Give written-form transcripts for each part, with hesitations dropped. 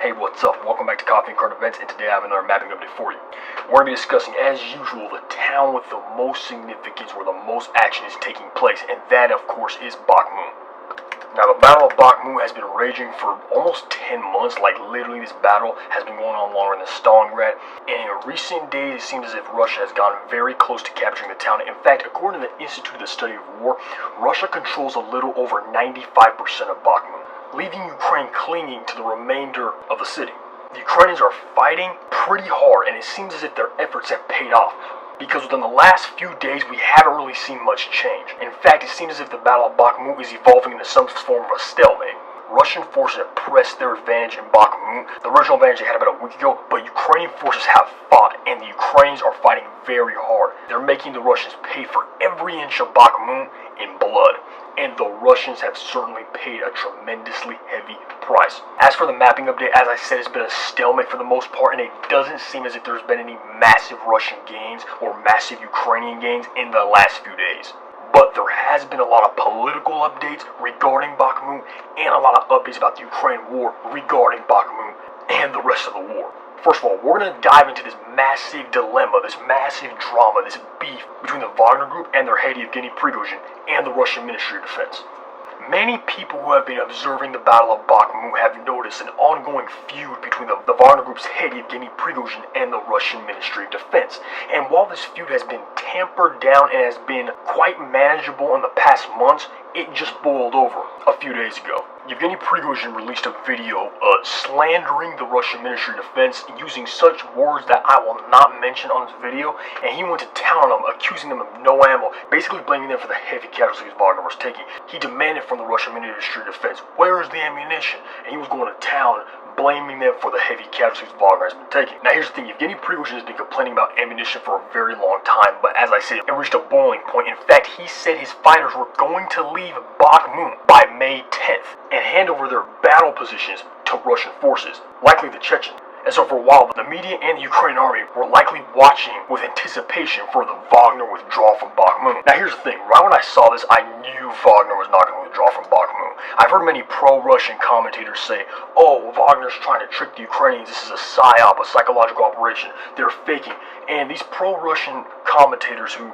Hey, what's up? Welcome back to Coffee and Current Events, and today I have another mapping update for you. We're going to be discussing, as usual, the town with the most significance, where the most action is taking place, and that, of course, is Bakhmut. Now, the Battle of Bakhmut has been raging for almost 10 months, like literally this battle has been going on longer than Stalingrad, and in recent days it seems as if Russia has gotten very close to capturing the town. In fact, according to the Institute of the Study of War, Russia controls a little over 95% of Bakhmut, leaving Ukraine clinging to the remainder of the city. The Ukrainians are fighting pretty hard, and it seems as if their efforts have paid off, because within the last few days we haven't really seen much change. In fact, it seems as if the Battle of Bakhmut is evolving into some form of a stalemate. Russian forces have pressed their advantage in Bakhmut, the original advantage they had about a week ago, but Ukrainian forces have fought, and the Ukrainians are fighting very hard. They're making the Russians pay for every inch of Bakhmut in blood, and the Russians have certainly paid a tremendously heavy price. As for the mapping update, as I said, it's been a stalemate for the most part, and it doesn't seem as if there's been any massive Russian gains or massive Ukrainian gains in the last few days. But there has been a lot of political updates regarding Bakhmut, and a lot of updates about the Ukraine war regarding Bakhmut and the rest of the war. First of all, we're going to dive into this massive dilemma, this massive drama, this beef between the Wagner Group and their head Yevgeny Prigozhin and the Russian Ministry of Defense. Many people who have been observing the Battle of Bakhmut have noticed an ongoing feud between the Wagner Group's head Yevgeny Prigozhin and the Russian Ministry of Defense. And while this feud has been tampered down and has been quite manageable in the past months, it just boiled over a few days ago. Yevgeny Prigozhin released a video slandering the Russian Ministry of Defense using such words that I will not mention on this video, and he went to town on them, accusing them of no ammo, basically blaming them for the heavy casualties Wagner was taking. He demanded from the Russian Ministry of Defense, "Where is the ammunition?" And he was going to town blaming them for the heavy casualties Wagner has been taking. Now here's the thing, Yevgeny Prigozhin has been complaining about ammunition for a very long time, but as I said, it reached a boiling point. In fact, he said his fighters were going to leave Bakhmut by May 10th and hand over their battle positions to Russian forces, likely the Chechens. And so for a while, the media and the Ukrainian army were likely watching with anticipation for the Wagner withdrawal from Bakhmut. Now here's the thing, right when I saw this, I knew Wagner was not going to withdraw from Bakhmut. I've heard many pro-Russian commentators say, "Oh, Wagner's trying to trick the Ukrainians, this is a psyop, a psychological operation, they're faking." And these pro-Russian commentators who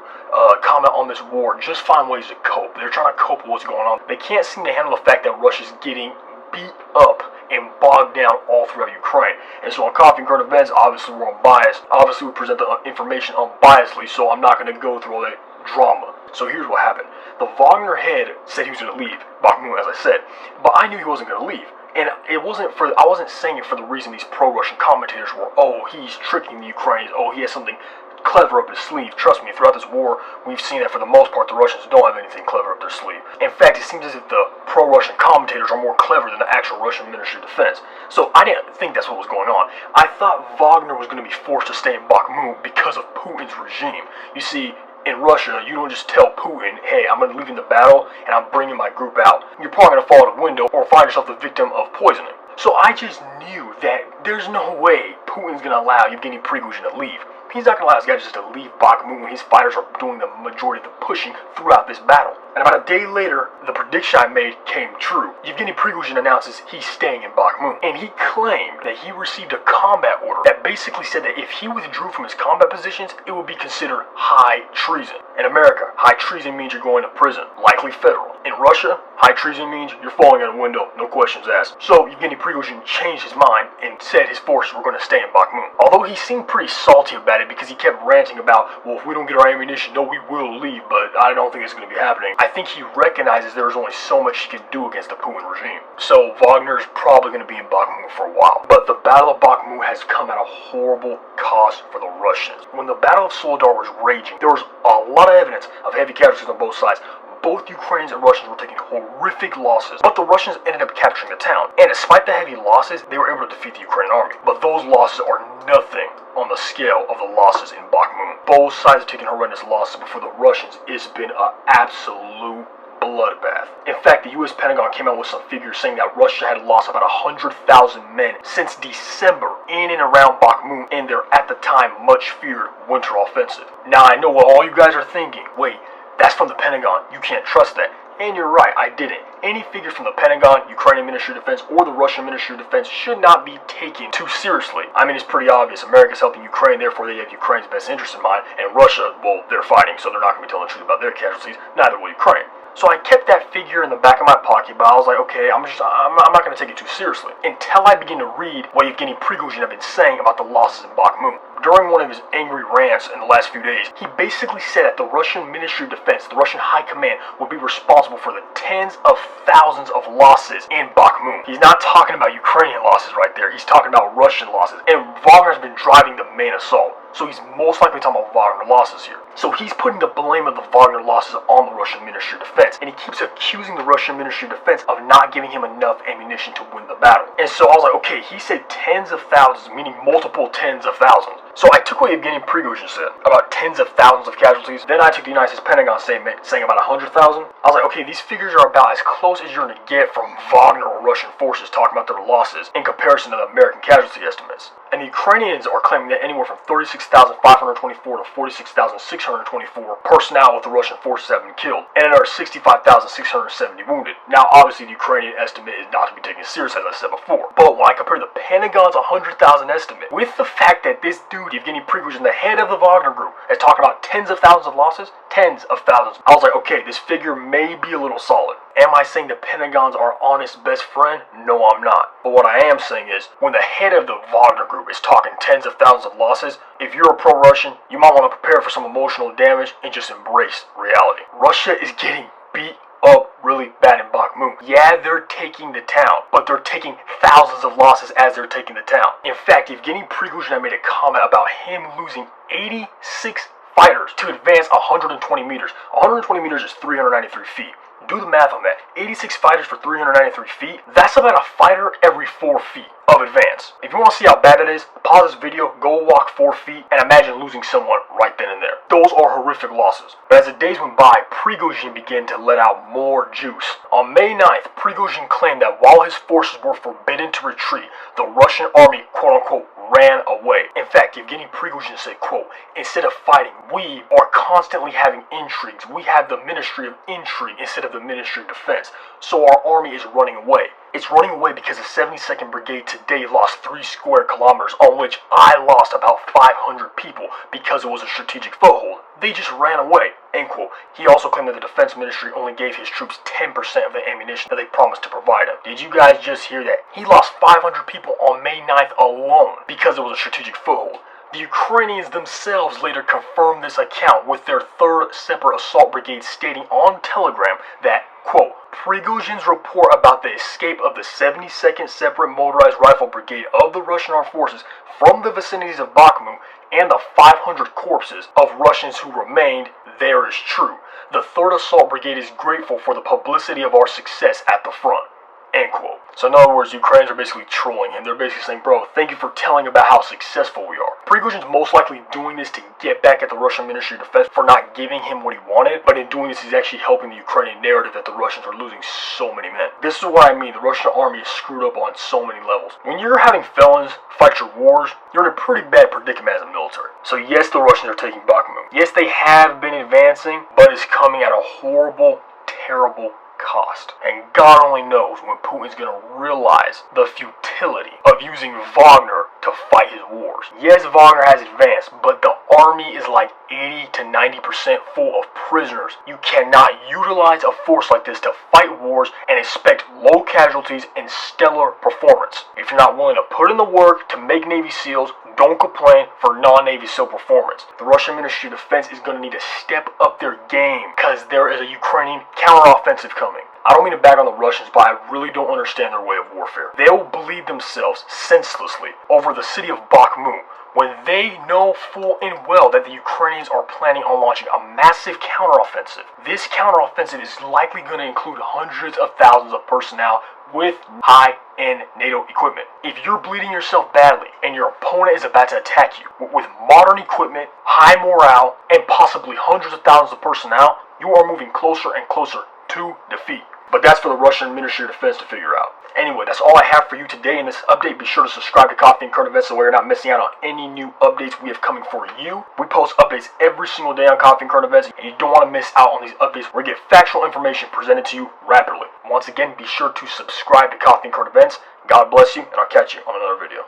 comment on this war just find ways to cope. They're trying to cope with what's going on. They can't seem to handle the fact that Russia's getting beat up and bogged down all throughout Ukraine. And so on Coffee and Current Events, obviously we're unbiased. Obviously we present the information unbiasedly, so I'm not going to go through all that drama. So here's what happened. The Wagner head said he was going to leave Bakhmut, as I said, but I knew he wasn't going to leave. And I wasn't saying it for the reason these pro-Russian commentators were, "Oh, he's tricking the Ukrainians, oh, he has something clever up his sleeve." Trust me, throughout this war, we've seen that for the most part, the Russians don't have anything clever up their sleeve. In fact, it seems as if the pro-Russian commentators are more clever than the actual Russian Ministry of Defense. So I didn't think that's what was going on. I thought Wagner was going to be forced to stay in Bakhmut because of Putin's regime. You see, in Russia, you don't just tell Putin, "Hey, I'm going to leave in the battle and I'm bringing my group out." You're probably going to fall out a window or find yourself the victim of poisoning. So I just knew that there's no way Putin's going to allow Yevgeny Prigozhin to leave. He's not going to allow his guys just to leave Bakhmut when his fighters are doing the majority of the pushing throughout this battle. And about a day later, the prediction I made came true. Yevgeny Prigozhin announces he's staying in Bakhmut. And he claimed that he received a combat order that basically said that if he withdrew from his combat positions, it would be considered high treason. In America, high treason means you're going to prison, likely federal. In Russia, high treason means you're falling out a window, no questions asked. So Yevgeny Prigozhin changed his mind and said his forces were going to stay in Bakhmut. Although he seemed pretty salty about it because he kept ranting about, "Well, if we don't get our ammunition, no, we will leave, but I don't think it's going to be happening." I think he recognizes there is only so much he can do against the Putin regime. So Wagner's probably going to be in Bakhmut for a while. But the Battle of Bakhmut has come at a horrible cost for the Russians. When the Battle of Soledar was raging, there was a lot of evidence of heavy casualties on both sides. Both Ukrainians and Russians were taking horrific losses, but the Russians ended up capturing the town. And despite the heavy losses, they were able to defeat the Ukrainian army. But those losses are nothing on the scale of the losses in Bakhmut. Both sides have taken horrendous losses, but for the Russians, it's been an absolute bloodbath. In fact, the U.S. Pentagon came out with some figures saying that Russia had lost about 100,000 men since December in and around Bakhmut in their, at the time, much feared winter offensive. Now, I know what all you guys are thinking. Wait, that's from the Pentagon. You can't trust that. And you're right, I didn't. Any figures from the Pentagon, Ukrainian Ministry of Defense, or the Russian Ministry of Defense should not be taken too seriously. I mean, it's pretty obvious. America's helping Ukraine, therefore they have Ukraine's best interest in mind, and Russia, well, they're fighting, so they're not going to be telling the truth about their casualties, neither will Ukraine. So I kept that figure in the back of my pocket, but I was like, okay, I'm not going to take it too seriously. Until I begin to read what Yevgeny Prigozhin had been saying about the losses in Bakhmut. During one of his angry rants in the last few days, he basically said that the Russian Ministry of Defense, the Russian High Command, would be responsible for the tens of thousands of losses in Bakhmut. He's not talking about Ukrainian losses right there, he's talking about Russian losses. And Wagner's been driving the main assault. So he's most likely talking about Wagner losses here. So he's putting the blame of the Wagner losses on the Russian Ministry of Defense. And he keeps accusing the Russian Ministry of Defense of not giving him enough ammunition to win the battle. And so I was like, okay, he said tens of thousands, meaning multiple tens of thousands. So I took what Yevgeny Prigozhin said, about tens of thousands of casualties. Then I took the United States Pentagon statement, saying about 100,000. I was like, okay, these figures are about as close as you're going to get from Wagner or Russian forces talking about their losses in comparison to the American casualty estimates. And the Ukrainians are claiming that anywhere from 36,524 to 46,624 personnel with the Russian forces have been killed, and another 65,670 wounded. Now, obviously, the Ukrainian estimate is not to be taken seriously, as I said before. But when I compare the Pentagon's 100,000 estimate with the fact that this dude, Yevgeny Prigozhin, the head of the Wagner Group, is talking about tens of thousands of losses, tens of thousands, I was like, okay, this figure may be a little solid. Am I saying the Pentagon's our honest best friend? No, I'm not. But what I am saying is, when the head of the Wagner Group is talking tens of thousands of losses, if you're a pro-Russian, you might want to prepare for some emotional damage and just embrace reality. Russia is getting beat up really bad in Bakhmut. Yeah, they're taking the town, but they're taking thousands of losses as they're taking the town. In fact, Yevgeny Prigozhin made a comment about him losing 86 fighters to advance 120 meters. 120 meters is 393 feet. Do the math on that. 86 fighters for 393 feet, that's about a fighter every 4 feet of advance. If you want to see how bad it is, pause this video, go walk 4 feet, and imagine losing someone right then and there. Those are horrific losses. But as the days went by, Prigozhin began to let out more juice. On May 9th, Prigozhin claimed that while his forces were forbidden to retreat, the Russian army, quote-unquote, ran away. In fact, Yevgeny Prigozhin said, quote, instead of fighting, we are constantly having intrigues. We have the Ministry of Intrigue instead of the Ministry of Defense. So our army is running away. It's running away because the 72nd Brigade today lost 3 square kilometers, on which I lost about 500 people because it was a strategic foothold. They just ran away, end quote. He also claimed that the Defense Ministry only gave his troops 10% of the ammunition that they promised to provide him. Did you guys just hear that? He lost 500 people on May 9th alone because it was a strategic foothold. The Ukrainians themselves later confirmed this account with their 3rd Separate Assault Brigade stating on Telegram that, quote, Prigozhin's report about the escape of the 72nd Separate Motorized Rifle Brigade of the Russian Armed Forces from the vicinities of Bakhmut and the 500 corpses of Russians who remained there is true. The 3rd Assault Brigade is grateful for the publicity of our success at the front. End quote. So in other words, Ukrainians are basically trolling him. They're basically saying, bro, thank you for telling about how successful we are. Prigozhin's most likely doing this to get back at the Russian Ministry of Defense for not giving him what he wanted, but in doing this, he's actually helping the Ukrainian narrative that the Russians are losing so many men. This is what I mean. The Russian army is screwed up on so many levels. When you're having felons fight your wars, you're in a pretty bad predicament as a military. So yes, the Russians are taking Bakhmut. Yes, they have been advancing, but it's coming at a horrible, terrible cost. And God only knows when Putin's gonna realize the futility of using Wagner to fight his wars. Yes, Wagner has advanced, but the army is like 80 to 90% full of prisoners. You cannot utilize a force like this to fight wars and expect low casualties and stellar performance. If you're not willing to put in the work to make Navy SEALs, don't complain for non-Navy SEAL performance. The Russian Ministry of Defense is going to need to step up their game because there is a Ukrainian counteroffensive coming. I don't mean to bag on the Russians, but I really don't understand their way of warfare. They'll bleed themselves senselessly over the city of Bakhmut when they know full and well that the Ukrainians are planning on launching a massive counteroffensive. This counteroffensive is likely going to include hundreds of thousands of personnel with high-end NATO equipment. If you're bleeding yourself badly and your opponent is about to attack you with modern equipment, high morale, and possibly hundreds of thousands of personnel, you are moving closer and closer to defeat. But that's for the Russian Ministry of Defense to figure out. Anyway, that's all I have for you today in this update. Be sure to subscribe to Coffee and Current Events so we're not missing out on any new updates we have coming for you. We post updates every single day on Coffee and Current Events, and you don't want to miss out on these updates where we get factual information presented to you rapidly. Once again, be sure to subscribe to Coffee and Current Events. God bless you, and I'll catch you on another video.